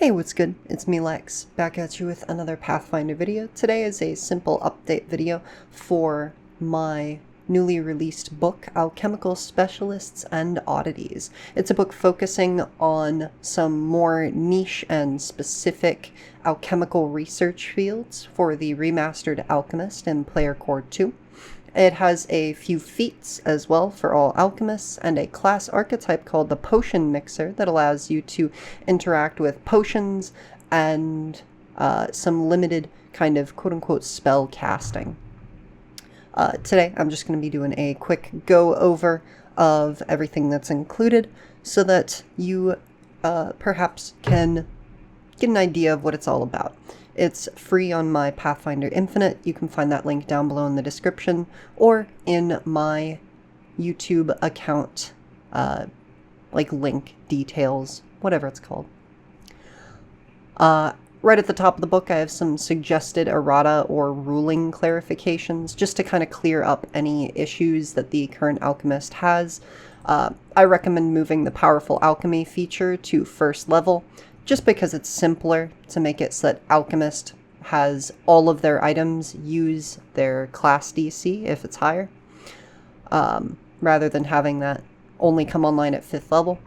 Hey, what's good? It's me, Lex, back at you with another Pathfinder video. Today is a simple update video for my newly released book, Alchemical Specialists and Oddities. It's a book focusing on some more niche and specific alchemical research fields for the remastered Alchemist in Player Core 2. It has a few feats as well for all alchemists, and a class archetype called the Potion Mixer that allows you to interact with potions and some limited kind of quote-unquote spell casting. Today I'm just going to be doing a quick go-over of everything that's included so that you perhaps can get an idea of what it's all about. It's free on my Pathfinder Infinite. You can find that link down below in the description or in my YouTube account, link details, whatever it's called. Right at the top of the book, I have some suggested errata or ruling clarifications just to kind of clear up any issues that the current alchemist has. I recommend moving the powerful alchemy feature to first level, just because it's simpler to make it so that Alchemist has all of their items use their class DC if it's higher, rather than having that only come online at 5th level.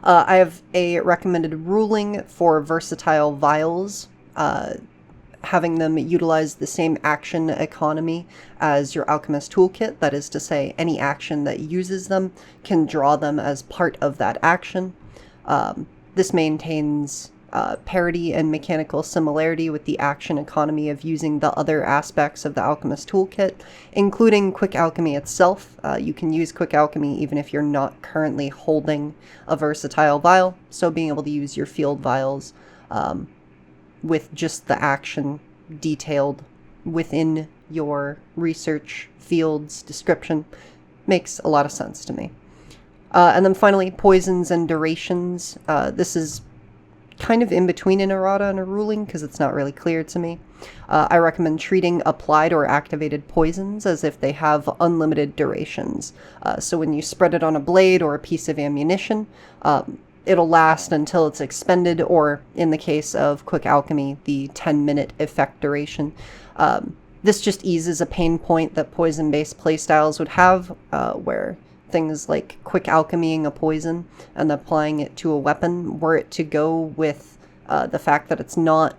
I have a recommended ruling for versatile vials, having them utilize the same action economy as your Alchemist toolkit. That is to say, any action that uses them can draw them as part of that action. This maintains parity and mechanical similarity with the action economy of using the other aspects of the Alchemist toolkit, including Quick Alchemy itself. You can use Quick Alchemy even if you're not currently holding a versatile vial, so being able to use your field vials with just the action detailed within your research field's description makes a lot of sense to me. And then finally, poisons and durations. This is kind of in between an errata and a ruling because it's not really clear to me. I recommend treating applied or activated poisons as if they have unlimited durations. So when you spread it on a blade or a piece of ammunition, it'll last until it's expended, or in the case of Quick Alchemy, the 10-minute effect duration. This just eases a pain point that poison-based playstyles would have, where things like quick alchemying a poison and applying it to a weapon, were it to go with the fact that it's not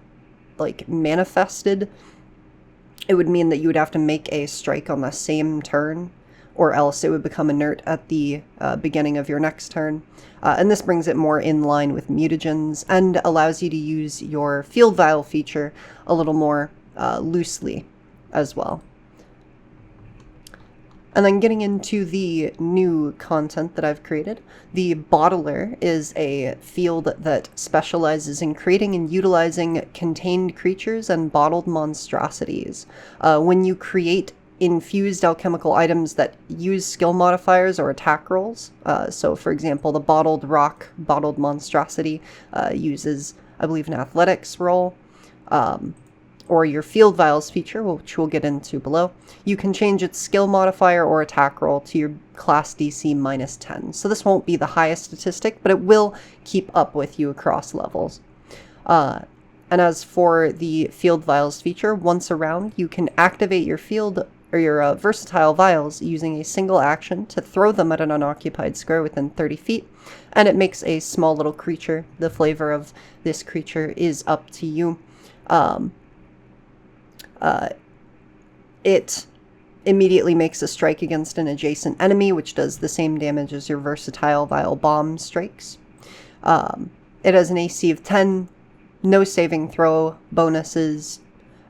manifested, it would mean that you would have to make a strike on the same turn, or else it would become inert at the beginning of your next turn. And this brings it more in line with mutagens and allows you to use your field vial feature a little more loosely as well. And then getting into the new content that I've created, the Bottler is a field that specializes in creating and utilizing contained creatures and bottled monstrosities. When you create infused alchemical items that use skill modifiers or attack rolls, so for example, the Bottled Rock Bottled Monstrosity uses, I believe, an athletics roll, or your field vials feature, which we'll get into below, you can change its skill modifier or attack roll to your class DC minus 10. So this won't be the highest statistic, but it will keep up with you across levels. And as for the field vials feature, once a round, you can activate your field or your versatile vials using a single action to throw them at an unoccupied square within 30 feet, and it makes a small little creature. The flavor of this creature is up to you. It immediately makes a strike against an adjacent enemy, which does the same damage as your versatile vial bomb strikes. It has an AC of 10, no saving throw bonuses.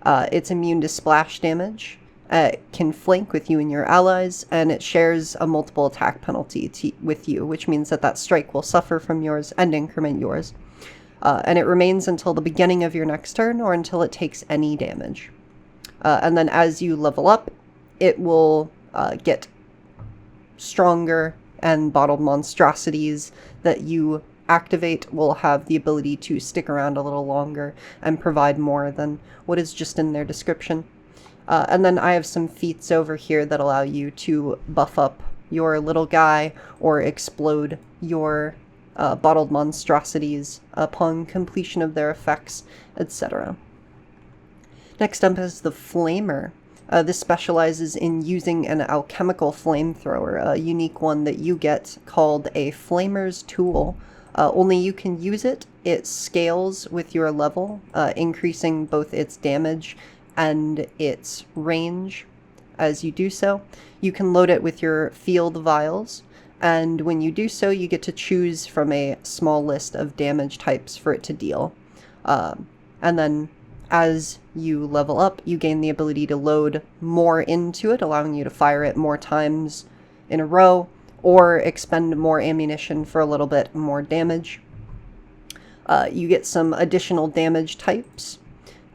It's immune to splash damage. It can flank with you and your allies, and it shares a multiple attack penalty with you, which means that that strike will suffer from yours and increment yours. And it remains until the beginning of your next turn or until it takes any damage. And then as you level up, it will get stronger, and bottled monstrosities that you activate will have the ability to stick around a little longer and provide more than what is just in their description. And then I have some feats over here that allow you to buff up your little guy or explode your bottled monstrosities upon completion of their effects, etc. Next up is the Flamer. This specializes in using an alchemical flamethrower, a unique one that you get called a Flamer's Tool. Only you can use it. It scales with your level, increasing both its damage and its range as you do so. You can load it with your field vials, and when you do so, you get to choose from a small list of damage types for it to deal. And then as you level up, you gain the ability to load more into it, allowing you to fire it more times in a row, or expend more ammunition for a little bit more damage. You get some additional damage types,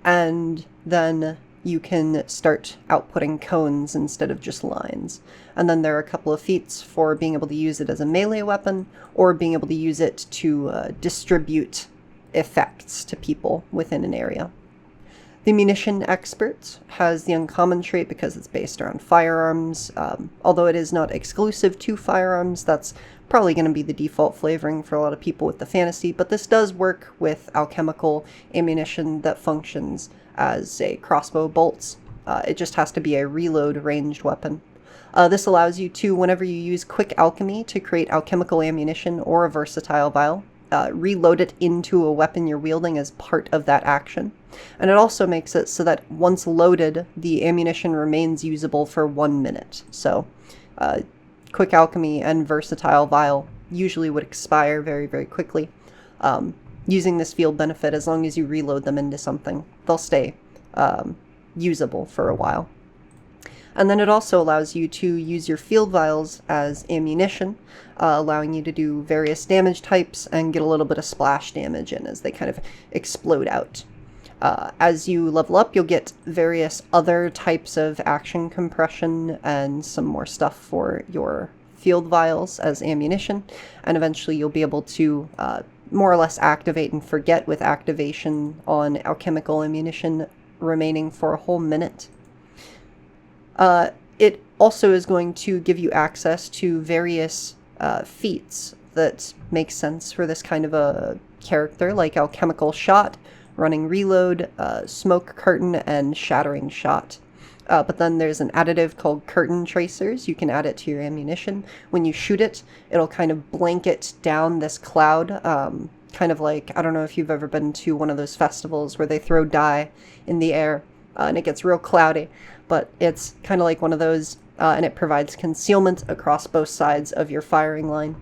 and then you can start outputting cones instead of just lines. And then there are a couple of feats for being able to use it as a melee weapon, or being able to use it to distribute effects to people within an area. The Munition Expert has the uncommon trait because it's based around firearms. Although it is not exclusive to firearms, that's probably going to be the default flavoring for a lot of people with the fantasy, but this does work with alchemical ammunition that functions as, say, crossbow bolts. It just has to be a reload ranged weapon. This allows you to, whenever you use quick alchemy to create alchemical ammunition or a versatile vial, reload it into a weapon you're wielding as part of that action. And it also makes it so that once loaded, the ammunition remains usable for 1 minute. So quick alchemy and versatile vial usually would expire very, very quickly. Using this field benefit, as long as you reload them into something, they'll stay usable for a while. And then it also allows you to use your field vials as ammunition, allowing you to do various damage types and get a little bit of splash damage in as they kind of explode out. As you level up, you'll get various other types of action compression and some more stuff for your field vials as ammunition, and eventually you'll be able to more or less activate and forget with activation on alchemical ammunition remaining for a whole minute. It also is going to give you access to various feats that make sense for this kind of a character, like Alchemical Shot, Running Reload, Smoke Curtain, and Shattering Shot. But then there's an additive called Curtain Tracers. You can add it to your ammunition. When you shoot it, it'll kind of blanket down this cloud, kind of like, I don't know if you've ever been to one of those festivals where they throw dye in the air, and it gets real cloudy. But it's kind of like one of those, and it provides concealment across both sides of your firing line.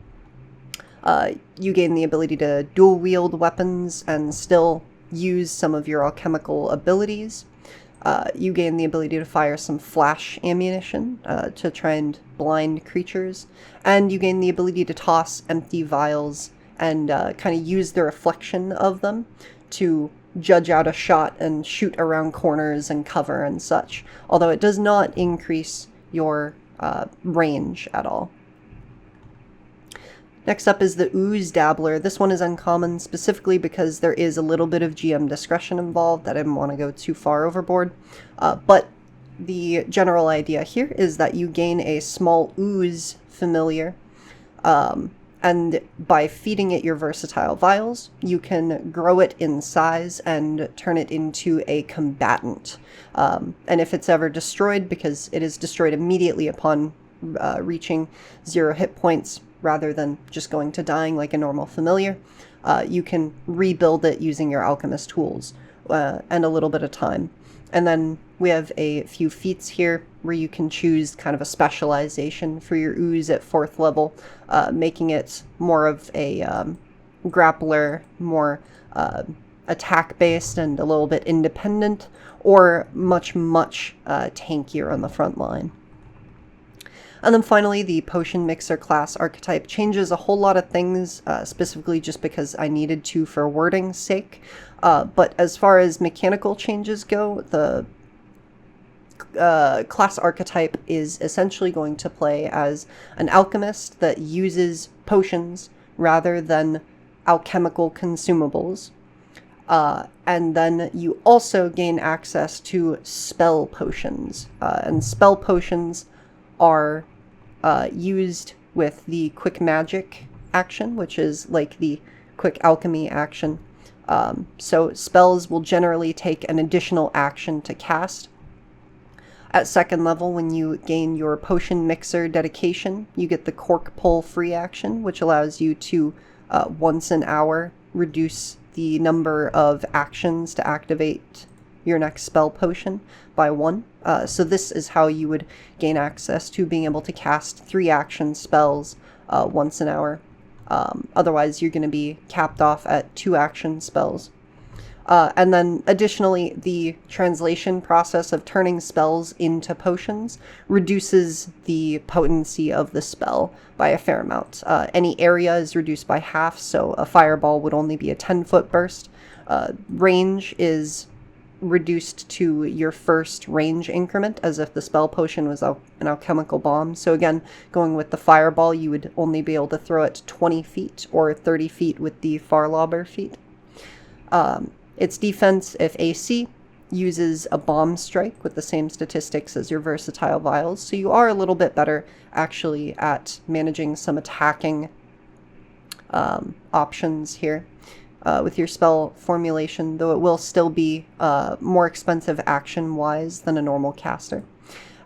You gain the ability to dual wield weapons and still use some of your alchemical abilities. You gain the ability to fire some flash ammunition to try and blind creatures, and you gain the ability to toss empty vials and kind of use the reflection of them to judge out a shot and shoot around corners and cover and such, although it does not increase your range at all. Next up is the Ooze Dabbler. This one is uncommon specifically because there is a little bit of GM discretion involved. I didn't want to go too far overboard. But the general idea here is that you gain a small ooze familiar, and by feeding it your versatile vials, you can grow it in size and turn it into a combatant. And if it's ever destroyed, because it is destroyed immediately upon reaching 0 hit points, rather than just going to dying like a normal familiar, you can rebuild it using your alchemist tools and a little bit of time. And then we have a few feats here where you can choose kind of a specialization for your ooze at 4th level, making it more of a grappler, more attack-based and a little bit independent, or much tankier on the front line. And then finally, the Potion Mixer class archetype changes a whole lot of things, specifically just because I needed to for wording's sake. But as far as mechanical changes go, the class archetype is essentially going to play as an alchemist that uses potions rather than alchemical consumables. And then you also gain access to spell potions. And spell potions are used with the quick magic action, which is like the quick alchemy action. So spells will generally take an additional action to cast. At second level, when you gain your Potion Mixer dedication, you get the Cork Pull free action, which allows you to, once an hour, reduce the number of actions to activate your next spell potion by 1. So this is how you would gain access to being able to cast 3 action spells once an hour. Otherwise, you're going to be capped off at 2 action spells. And then additionally, the translation process of turning spells into potions reduces the potency of the spell by a fair amount. Any area is reduced by half, so a fireball would only be a 10-foot burst. Range is reduced to your first range increment, as if the spell potion was an alchemical bomb. So again, going with the fireball, you would only be able to throw it 20 feet or 30 feet with the Farlobber feat. Its defense, if AC, uses a bomb strike with the same statistics as your versatile vials, so you are a little bit better actually at managing some attacking options here with your spell formulation, though it will still be more expensive action-wise than a normal caster.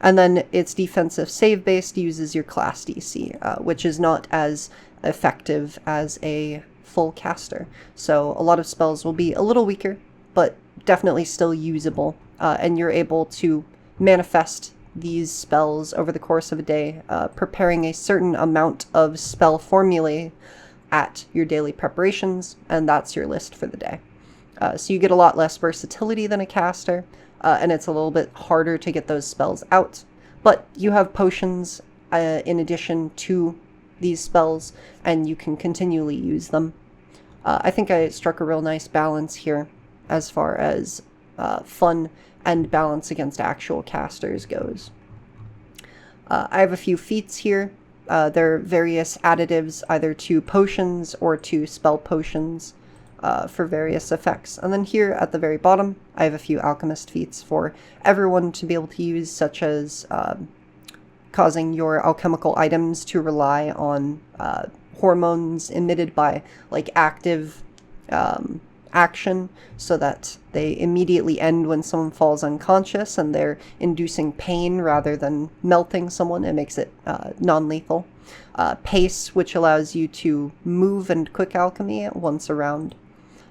And then its defensive save-based uses your class DC, which is not as effective as a full caster. So a lot of spells will be a little weaker, but definitely still usable, and you're able to manifest these spells over the course of a day, preparing a certain amount of spell formulae at your daily preparations, and that's your list for the day. So you get a lot less versatility than a caster, and it's a little bit harder to get those spells out, but you have potions in addition to these spells, and you can continually use them. I think I struck a real nice balance here as far as fun and balance against actual casters goes. I have a few feats here. There are various additives either to potions or to spell potions for various effects. And then here at the very bottom, I have a few Alchemist Feats for everyone to be able to use, such as causing your alchemical items to rely on hormones emitted by like active action, so that they immediately end when someone falls unconscious, and they're inducing pain rather than melting someone. It makes it non-lethal. Pace, which allows you to move and quick alchemy once around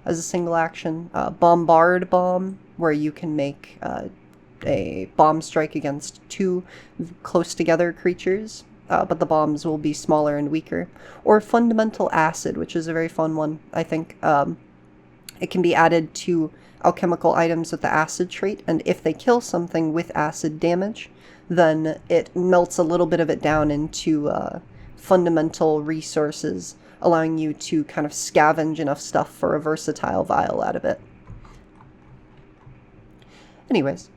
as a single action. Bombard Bomb, where you can make a bomb strike against 2 close together creatures, but the bombs will be smaller and weaker. Or Fundamental Acid, which is a very fun one, I think. It can be added to alchemical items with the acid trait, and if they kill something with acid damage, then it melts a little bit of it down into fundamental resources, allowing you to kind of scavenge enough stuff for a versatile vial out of it. Anyways,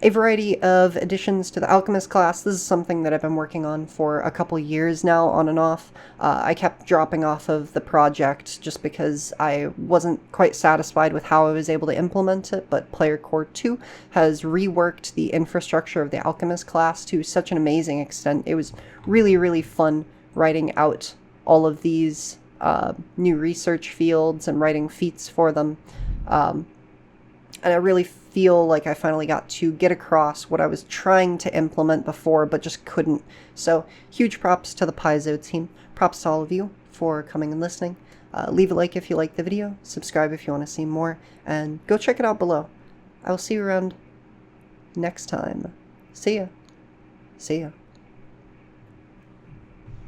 a variety of additions to the Alchemist class. This is something that I've been working on for a couple years now, on and off. I kept dropping off of the project just because I wasn't quite satisfied with how I was able to implement it, but Player Core 2 has reworked the infrastructure of the Alchemist class to such an amazing extent. It was really, really fun writing out all of these new research fields and writing feats for them. And I really feel like I finally got to get across what I was trying to implement before, but just couldn't. So huge props to the Paizo team. Props to all of you for coming and listening. Leave a like if you liked the video, subscribe if you want to see more, and go check it out below. I will see you around next time. See ya. See ya.